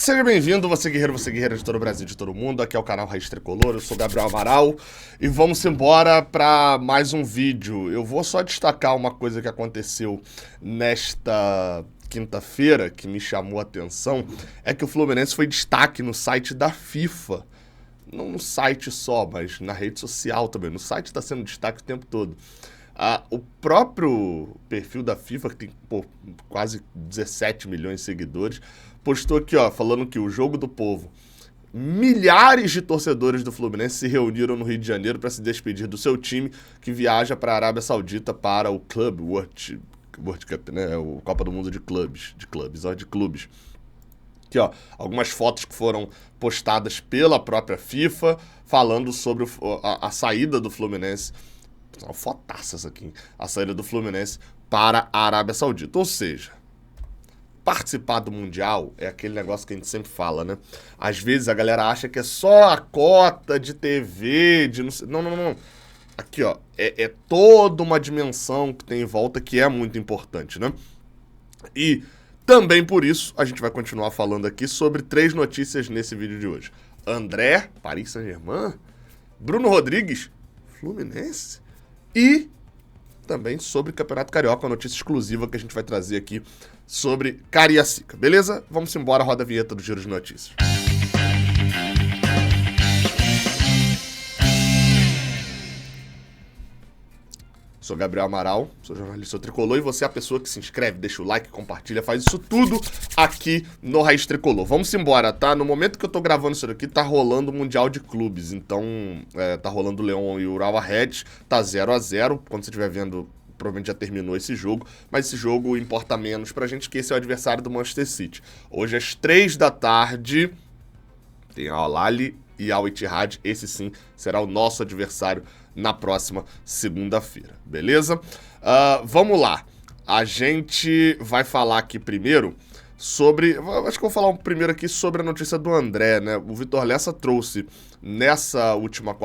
Seja bem-vindo, você guerreira de todo o Brasil, de todo o mundo. Aqui é o canal Raiz Tricolor, eu sou Gabriel Amaral e vamos embora para mais um vídeo. Eu vou só destacar uma coisa que aconteceu nesta quinta-feira que me chamou a atenção, é que o Fluminense foi destaque no site da FIFA. Não no site só, mas na rede social também. No site está sendo destaque o tempo todo. O próprio perfil da FIFA, que tem quase 17 milhões de seguidores, postou aqui, falando que o Jogo do Povo, milhares de torcedores do Fluminense se reuniram no Rio de Janeiro para se despedir do seu time que viaja para a Arábia Saudita para o Club World Cup, né? O Copa do Mundo de clubes. Aqui, algumas fotos que foram postadas pela própria FIFA falando sobre a saída do Fluminense. São fotaças aqui, a saída do Fluminense para a Arábia Saudita. Ou seja, participar do Mundial é aquele negócio que a gente sempre fala, né? Às vezes a galera acha que é só a cota de TV, de não sei... Não. Aqui, é toda uma dimensão que tem em volta que é muito importante, né? E também por isso a gente vai continuar falando aqui sobre 3 notícias nesse vídeo de hoje. André, Paris Saint-Germain, Bruno Rodrigues, Fluminense e também sobre Campeonato Carioca, uma notícia exclusiva que a gente vai trazer aqui sobre Cariacica, beleza? Vamos embora, roda a vinheta do Giro de Notícias. Sou Gabriel Amaral, sou jornalista, sou tricolor e você é a pessoa que se inscreve, deixa o like, compartilha, faz isso tudo aqui no Raiz Tricolor. Vamos embora, tá? No momento que eu tô gravando isso aqui, tá rolando o Mundial de Clubes, então tá rolando o Leão e o Urawa Reds, tá 0-0, quando você estiver vendo, provavelmente já terminou esse jogo, mas esse jogo importa menos pra gente, que esse é o adversário do Manchester City. Hoje às 3 da tarde tem Al Ahly e Al Ittihad, esse sim será o nosso adversário na próxima segunda-feira, beleza? Vamos lá, a gente vai falar aqui primeiro sobre, acho que eu vou falar primeiro aqui sobre a notícia do André, né? O Vitor Lessa trouxe nessa última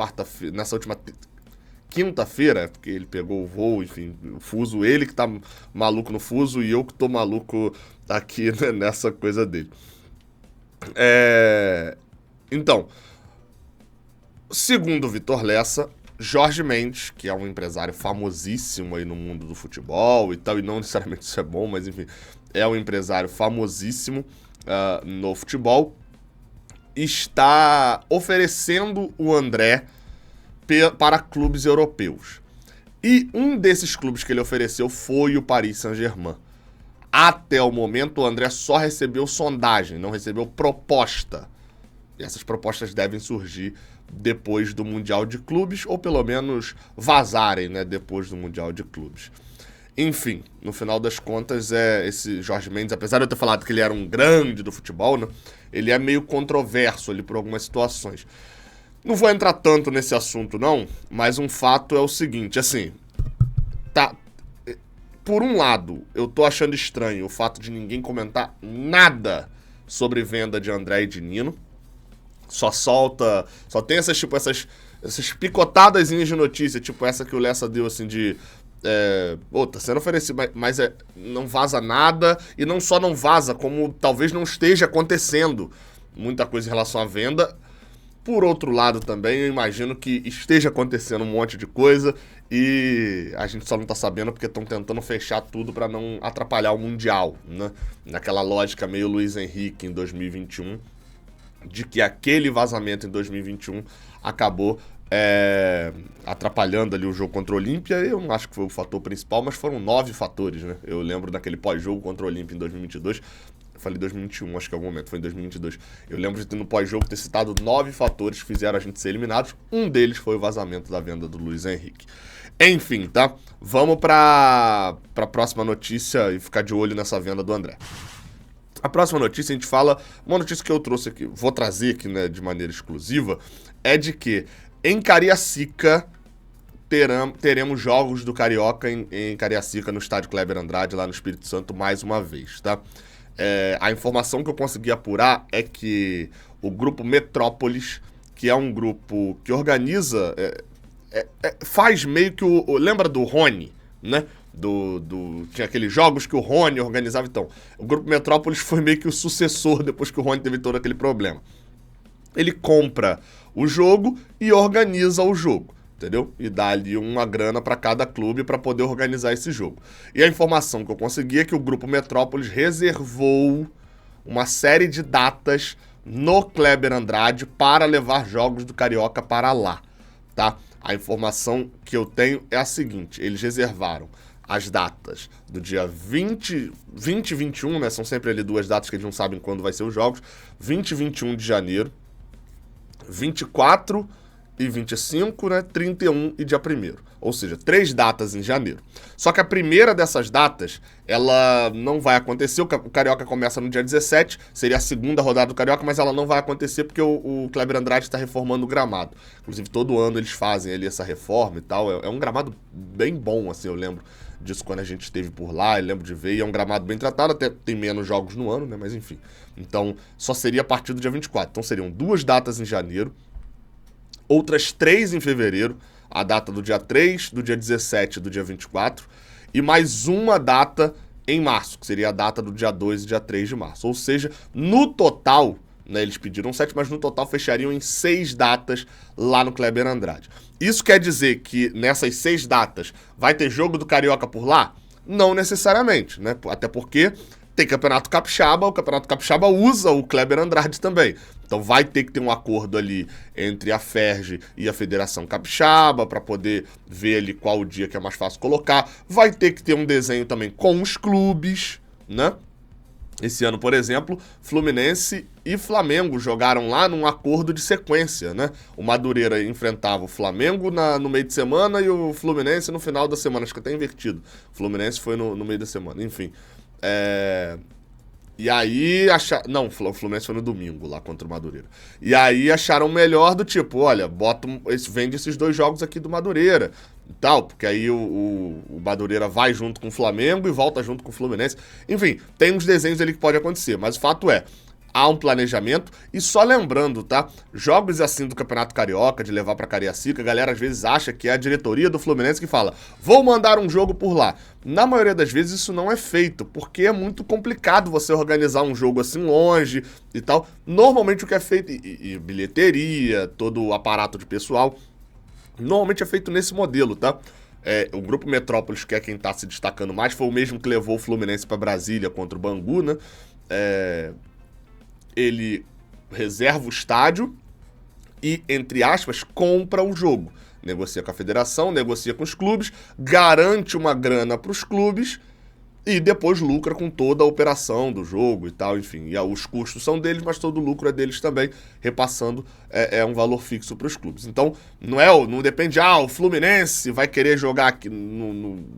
quinta-feira, porque ele pegou o voo, enfim, o fuso, ele que tá maluco no fuso e eu que tô maluco aqui, né, nessa coisa dele. Então, segundo o Vitor Lessa, Jorge Mendes, que é um empresário famosíssimo aí no mundo do futebol e tal, e não necessariamente isso é bom, mas enfim, é um empresário famosíssimo no futebol, está oferecendo o André para clubes europeus. E um desses clubes que ele ofereceu foi o Paris Saint-Germain. Até o momento, o André só recebeu sondagem, não recebeu proposta. E essas propostas devem surgir depois do Mundial de Clubes, ou pelo menos vazarem, né, depois do Mundial de Clubes. Enfim, no final das contas, esse Jorge Mendes, apesar de eu ter falado que ele era um grande do futebol, né, ele é meio controverso ali por algumas situações. Não vou entrar tanto nesse assunto, não, mas um fato é o seguinte, assim, por um lado, eu tô achando estranho o fato de ninguém comentar nada sobre venda de André e de Nino. Só tem essas picotadas de notícia, tipo essa que o Lessa deu, assim, de... tá sendo oferecido, mas não vaza nada, e não só não vaza, como talvez não esteja acontecendo muita coisa em relação à venda. Por outro lado também, eu imagino que esteja acontecendo um monte de coisa e a gente só não tá sabendo porque estão tentando fechar tudo para não atrapalhar o Mundial, né? Naquela lógica meio Luiz Henrique em 2021, de que aquele vazamento em 2021 acabou atrapalhando ali o jogo contra o Olímpia. Eu não acho que foi o fator principal, mas foram 9 fatores, né? Eu lembro daquele pós-jogo contra o Olímpia em 2022, eu falei 2021, acho que em algum momento, foi em 2022. Eu lembro de ter no pós-jogo ter citado 9 fatores que fizeram a gente ser eliminados, um deles foi o vazamento da venda do Luiz Henrique. Enfim, tá? Vamos pra próxima notícia e ficar de olho nessa venda do André. A próxima notícia, a gente fala, uma notícia que eu trouxe aqui, vou trazer aqui, né, de maneira exclusiva, é de que em Cariacica teremos jogos do Carioca em Cariacica, no estádio Kleber Andrade, lá no Espírito Santo, mais uma vez, tá? A informação que eu consegui apurar é que o grupo Metrópolis, que é um grupo que organiza, faz meio que lembra do Rony, né? Tinha aqueles jogos que o Rony organizava. Então, o Grupo Metrópolis foi meio que o sucessor depois que o Rony teve todo aquele problema. Ele compra o jogo e organiza o jogo, entendeu? E dá ali uma grana para cada clube para poder organizar esse jogo. E a informação que eu consegui é que o Grupo Metrópolis reservou uma série de datas no Kleber Andrade para levar jogos do Carioca para lá, tá? A informação que eu tenho é a seguinte: eles reservaram as datas do dia 20 e 21, né? São sempre ali duas datas que eles não sabem quando vai ser os jogos. 20 e 21 de janeiro, 24 e 25, né? 31 e dia 1º. Ou seja, 3 datas em janeiro. Só que a primeira dessas datas, ela não vai acontecer. O Carioca começa no dia 17, seria a segunda rodada do Carioca, mas ela não vai acontecer porque o Kleber Andrade está reformando o gramado. Inclusive, todo ano eles fazem ali essa reforma e tal. É um gramado bem bom, assim, eu lembro disso quando a gente esteve por lá, eu lembro de ver, e é um gramado bem tratado, até tem menos jogos no ano, né, mas enfim. Então, só seria a partir do dia 24. Então, seriam 2 datas em janeiro, outras 3 em fevereiro, a data do dia 3, do dia 17 e do dia 24, e mais uma data em março, que seria a data do dia 2 e dia 3 de março. Ou seja, no total, né, eles pediram 7, mas no total fechariam em 6 datas lá no Kleber Andrade. Isso quer dizer que nessas 6 datas vai ter jogo do Carioca por lá? Não necessariamente, né? Até porque tem Campeonato Capixaba, o Campeonato Capixaba usa o Kleber Andrade também. Então vai ter que ter um acordo ali entre a FERJ e a Federação Capixaba para poder ver ali qual o dia que é mais fácil colocar. Vai ter que ter um desenho também com os clubes, né? Esse ano, por exemplo, Fluminense e Flamengo jogaram lá num acordo de sequência, né? O Madureira enfrentava o Flamengo no meio de semana e o Fluminense no final da semana. Acho que até invertido. O Fluminense foi no meio da semana, enfim. E aí não, o Fluminense foi no domingo lá contra o Madureira. E aí acharam melhor do tipo, olha, vende esses 2 jogos aqui do Madureira e tal, porque aí o Madureira vai junto com o Flamengo e volta junto com o Fluminense. Enfim, tem uns desenhos ali que pode acontecer, mas o fato é, há um planejamento. E só lembrando, tá? Jogos assim do Campeonato Carioca, de levar pra Cariacica, a galera às vezes acha que é a diretoria do Fluminense que fala, vou mandar um jogo por lá. Na maioria das vezes isso não é feito, porque é muito complicado você organizar um jogo assim longe e tal. Normalmente o que é feito, e bilheteria, todo o aparato de pessoal, normalmente é feito nesse modelo, tá? O Grupo Metrópolis, que é quem tá se destacando mais, foi o mesmo que levou o Fluminense pra Brasília contra o Bangu, né? Ele reserva o estádio e, entre aspas, compra o jogo. Negocia com a federação, negocia com os clubes, garante uma grana para os clubes e depois lucra com toda a operação do jogo e tal, enfim. E os custos são deles, mas todo o lucro é deles também, repassando um valor fixo para os clubes. Então, não depende, o Fluminense vai querer jogar aqui,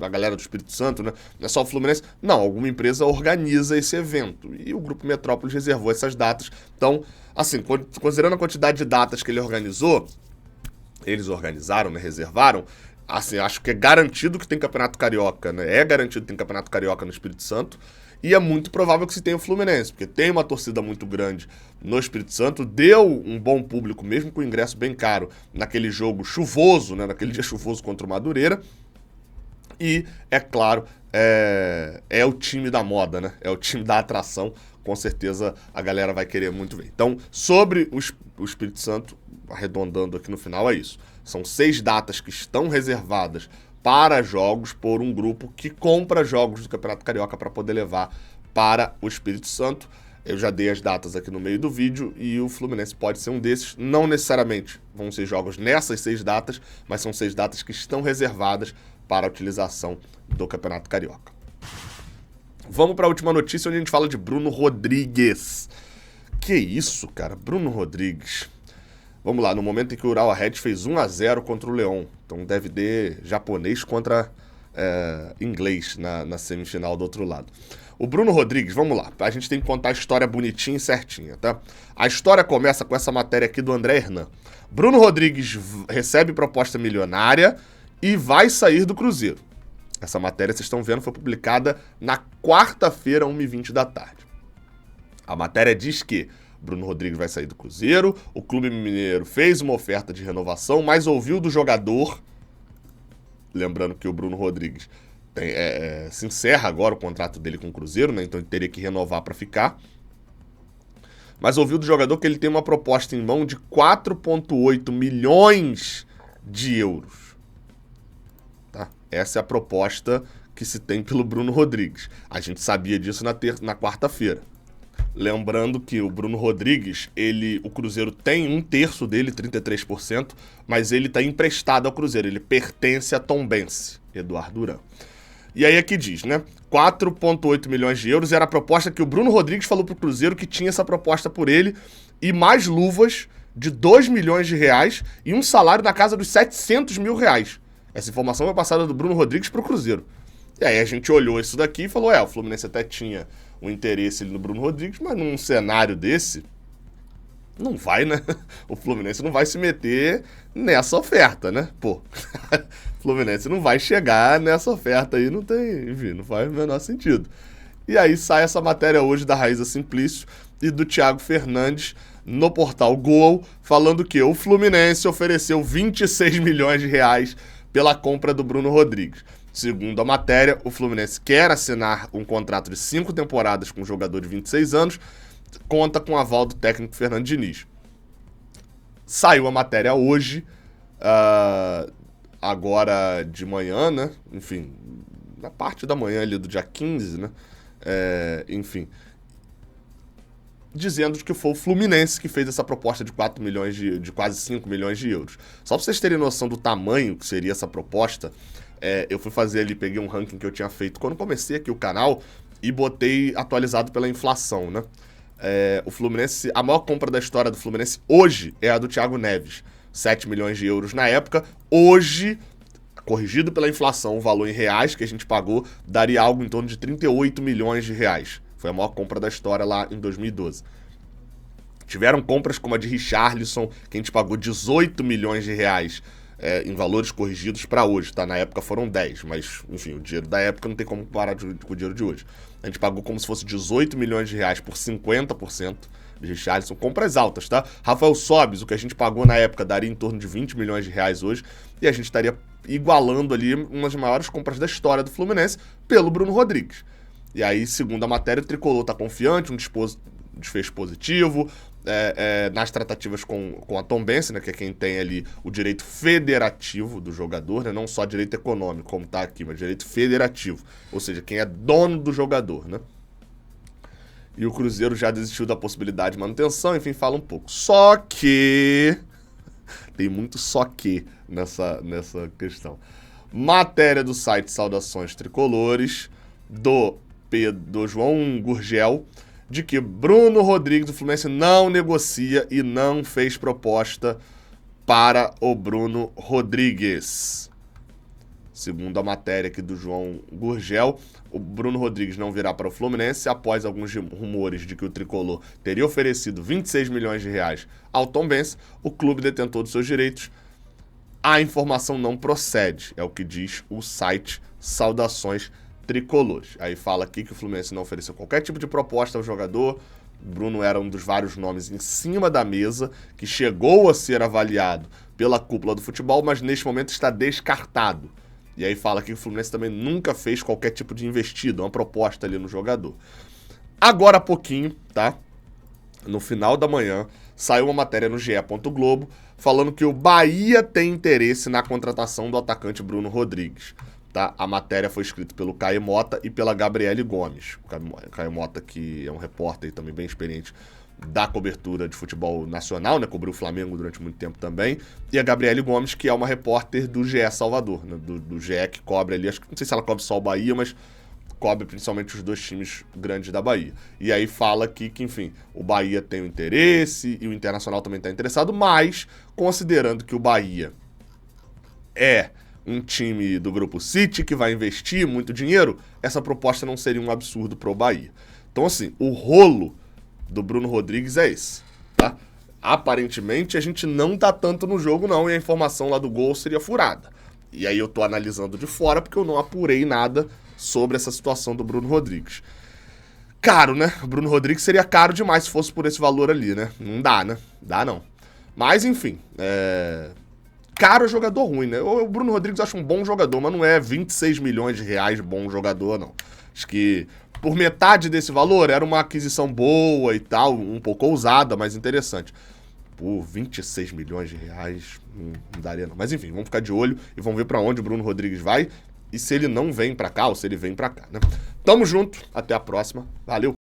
a galera do Espírito Santo, né? Não é só o Fluminense. Não, alguma empresa organiza esse evento. E o Grupo Metrópolis reservou essas datas. Então, assim, considerando a quantidade de datas que eles organizaram, né, reservaram, assim, acho que é garantido que tem Campeonato Carioca, né? É garantido que tem Campeonato Carioca no Espírito Santo. E é muito provável que se tenha o Fluminense, porque tem uma torcida muito grande no Espírito Santo, deu um bom público, mesmo com o ingresso bem caro, naquele jogo chuvoso, né? Naquele dia chuvoso contra o Madureira. E, é claro, é o time da moda, né? É o time da atração. Com certeza a galera vai querer muito ver. Então, sobre o Espírito Santo, arredondando aqui no final, é isso. São 6 datas que estão reservadas para jogos por um grupo que compra jogos do Campeonato Carioca para poder levar para o Espírito Santo. Eu já dei as datas aqui no meio do vídeo e o Fluminense pode ser um desses. Não necessariamente vão ser jogos nessas 6 datas, mas são 6 datas que estão reservadas para a utilização do Campeonato Carioca. Vamos para a última notícia, onde a gente fala de Bruno Rodrigues. Que isso, cara? Bruno Rodrigues. Vamos lá, no momento em que o Urawa Red fez 1-0 contra o Leão. Então deve ter japonês contra inglês na semifinal do outro lado. O Bruno Rodrigues, vamos lá. A gente tem que contar a história bonitinha e certinha, tá? A história começa com essa matéria aqui do André Hernan. Bruno Rodrigues recebe proposta milionária e vai sair do Cruzeiro. Essa matéria, vocês estão vendo, foi publicada na quarta-feira, 1h20 da tarde. A matéria diz que Bruno Rodrigues vai sair do Cruzeiro, o Clube Mineiro fez uma oferta de renovação, mas ouviu do jogador, lembrando que o Bruno Rodrigues se encerra agora o contrato dele com o Cruzeiro, né? Então ele teria que renovar para ficar. Mas ouviu do jogador que ele tem uma proposta em mão de 4,8 milhões de euros. Tá? Essa é a proposta que se tem pelo Bruno Rodrigues. A gente sabia disso na quarta-feira. Lembrando que o Bruno Rodrigues, o Cruzeiro tem 1/3 dele, 33%, mas ele está emprestado ao Cruzeiro. Ele pertence a Tombense, Eduardo Duran. E aí aqui diz, né? 4,8 milhões de euros era a proposta que o Bruno Rodrigues falou pro Cruzeiro que tinha essa proposta por ele e mais luvas de 2 milhões de reais e um salário na casa dos 700 mil reais. Essa informação foi passada do Bruno Rodrigues pro Cruzeiro. E aí a gente olhou isso daqui e falou, o Fluminense até tinha um interesse ali no Bruno Rodrigues, mas num cenário desse, não vai, né? O Fluminense não vai se meter nessa oferta, né? Pô, o Fluminense não vai chegar nessa oferta aí, não faz o menor sentido. E aí sai essa matéria hoje da Raíza Simplício e do Thiago Fernandes no portal Gol, falando que o Fluminense ofereceu 26 milhões de reais pela compra do Bruno Rodrigues. Segundo a matéria, o Fluminense quer assinar um contrato de 5 temporadas com um jogador de 26 anos, conta com o aval do técnico Fernando Diniz. Saiu a matéria hoje, agora de manhã, né? Enfim, na parte da manhã ali do dia 15, né? Enfim, dizendo que foi o Fluminense que fez essa proposta de 4 milhões de quase 5 milhões de euros. Só para vocês terem noção do tamanho que seria essa proposta, eu fui fazer ali, peguei um ranking que eu tinha feito quando comecei aqui o canal e botei atualizado pela inflação, né? O Fluminense, a maior compra da história do Fluminense hoje é a do Thiago Neves, 7 milhões de euros na época. Hoje, corrigido pela inflação, o valor em reais que a gente pagou daria algo em torno de 38 milhões de reais. Foi a maior compra da história lá em 2012. Tiveram compras como a de Richarlison, que a gente pagou 18 milhões de reais em valores corrigidos para hoje, tá? Na época foram 10, mas, enfim, o dinheiro da época não tem como comparar com o dinheiro de hoje. A gente pagou como se fosse 18 milhões de reais por 50% de Richarlison. Compras altas, tá? Rafael Sobis, o que a gente pagou na época, daria em torno de 20 milhões de reais hoje, e a gente estaria igualando ali uma das maiores compras da história do Fluminense pelo Bruno Rodrigues. E aí, segundo a matéria, o Tricolor tá confiante, um desfecho positivo, nas tratativas com a Tombense, né, que é quem tem ali o direito federativo do jogador, né, não só direito econômico, como tá aqui, mas direito federativo, ou seja, quem é dono do jogador, né? E o Cruzeiro já desistiu da possibilidade de manutenção, enfim, fala um pouco. Só que... tem muito só que nessa questão. Matéria do site Saudações Tricolores, do João Gurgel, de que Bruno Rodrigues do Fluminense não negocia e não fez proposta para o Bruno Rodrigues. Segundo a matéria aqui do João Gurgel, o Bruno Rodrigues não virá para o Fluminense após alguns rumores de que o Tricolor teria oferecido 26 milhões de reais ao Tombense, o clube detentor dos seus direitos. A informação não procede, é o que diz o site Saudações Tricolores. Aí fala aqui que o Fluminense não ofereceu qualquer tipo de proposta ao jogador. Bruno era um dos vários nomes em cima da mesa, que chegou a ser avaliado pela cúpula do futebol, mas neste momento está descartado. E aí fala aqui que o Fluminense também nunca fez qualquer tipo de investida, uma proposta ali no jogador. Agora há pouquinho, tá? No final da manhã, saiu uma matéria no GE. Globo falando que o Bahia tem interesse na contratação do atacante Bruno Rodrigues. Tá? A matéria foi escrita pelo Caio Mota e pela Gabriele Gomes. O Caio Mota, que é um repórter também bem experiente da cobertura de futebol nacional, né? Cobriu o Flamengo durante muito tempo também. E a Gabriele Gomes, que é uma repórter do GE Salvador, né? Do GE, que cobre ali, acho que não sei se ela cobre só o Bahia, mas cobre principalmente os dois times grandes da Bahia. E aí fala aqui que, enfim, o Bahia tem o interesse e o Internacional também está interessado, mas considerando que o Bahia é um time do Grupo City que vai investir muito dinheiro, essa proposta não seria um absurdo para o Bahia. Então, assim, o rolo do Bruno Rodrigues é esse, tá? Aparentemente, a gente não tá tanto no jogo, não, e a informação lá do Gol seria furada. E aí eu tô analisando de fora porque eu não apurei nada sobre essa situação do Bruno Rodrigues. Caro, né? O Bruno Rodrigues seria caro demais se fosse por esse valor ali, né? Não dá, né? Dá não. Mas, enfim, caro é jogador ruim, né? O Bruno Rodrigues eu acho um bom jogador, mas não é 26 milhões de reais bom jogador, não. Acho que por metade desse valor era uma aquisição boa e tal, um pouco ousada, mas interessante. Por 26 milhões de reais, não daria não. Mas enfim, vamos ficar de olho e vamos ver pra onde o Bruno Rodrigues vai e se ele não vem pra cá ou se ele vem pra cá, né? Tamo junto, até a próxima, valeu!